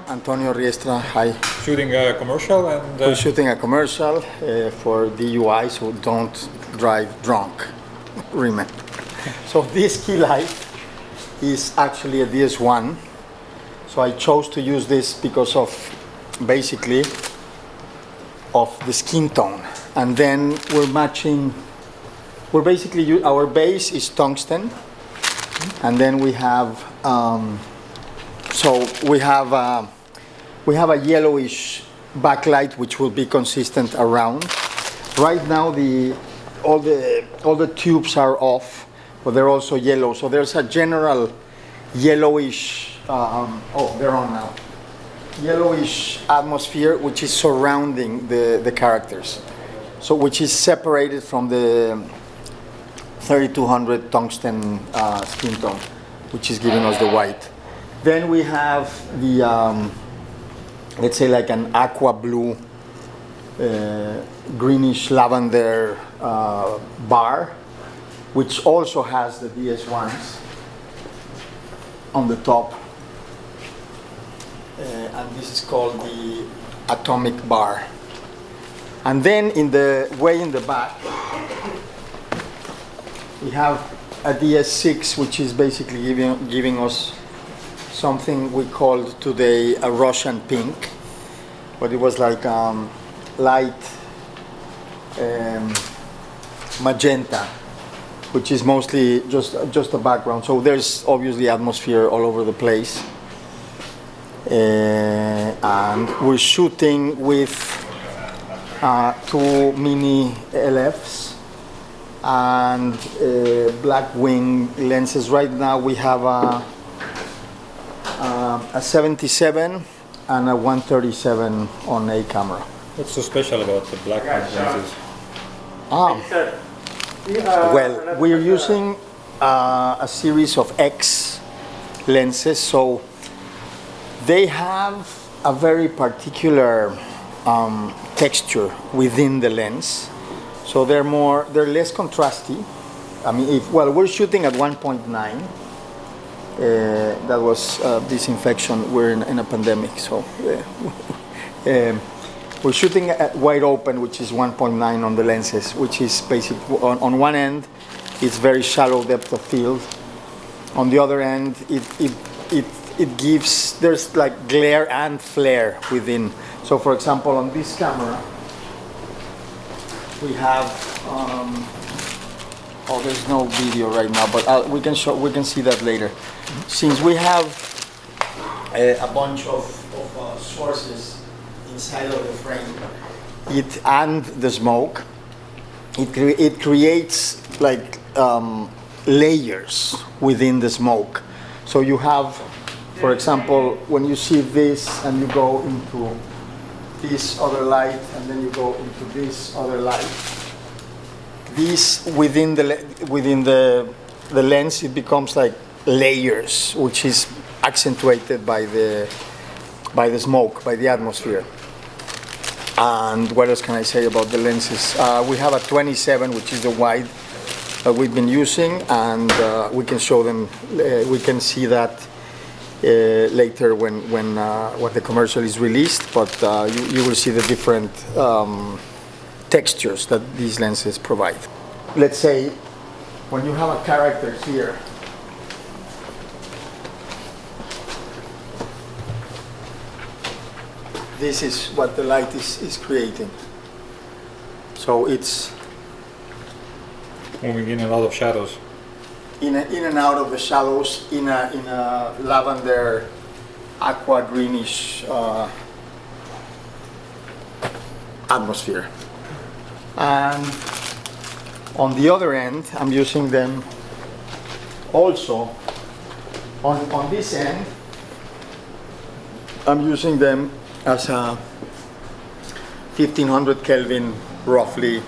Antonio Riestra, hi. Shooting a commercial and... We're shooting a commercial for DUI, so don't drive drunk. Remember. So this key light is actually a DS1. So I chose to use this because of basically of the skin tone. And then we're matching, our base is tungsten. And then we have, we have a yellowish backlight which will be consistent around. Right now all the tubes are off, but they're also yellow. So there's a general yellowish, oh, they're on now. Yellowish atmosphere which is surrounding the characters. So which is separated from the 3200 tungsten skin tone, which is giving us the white. Then we have the, let's say like an aqua blue, greenish lavender bar, which also has the DS1s on the top. And this is called the atomic bar. And then way in the back, we have a DS6, which is basically giving us something we called today a Russian pink, but it was like light magenta, which is mostly just a background. So there's obviously atmosphere all over the place. And we're shooting with 2 mini LFs and black wing lenses. Right now we have a 77 and a 137 on a camera. What's so special about the black lenses? Well, we're using a series of X lenses, so they have a very particular texture within the lens. So they're less contrasty. I mean, we're shooting at 1.9. That was disinfection. We're in a pandemic, so we're shooting at wide open, which is 1.9 on the lenses, which is basically on one end, it's very shallow depth of field. On the other end, it gives, there's like glare and flare within. So for example, on this camera, we have, oh, there's no video right now, but we can see that later. Since we have a bunch of sources inside of the frame, and the smoke, it creates like layers within the smoke. So you have, for example, when you see this and you go into this other light and then you go into this other light, this within the lens, it becomes like layers, which is accentuated by the smoke, by the atmosphere. And what else can I say about the lenses? We have a 27, which is the wide that we've been using, and we can show them. We can see that later when the commercial is released. But you will see the different textures that these lenses provide. Let's say when you have a character here, this is what the light is creating. So it's moving in and out of shadows. In and out of the shadows in a lavender, aqua greenish atmosphere. And on the other end, I'm using them also on this end. I'm using them as a 1500 Kelvin roughly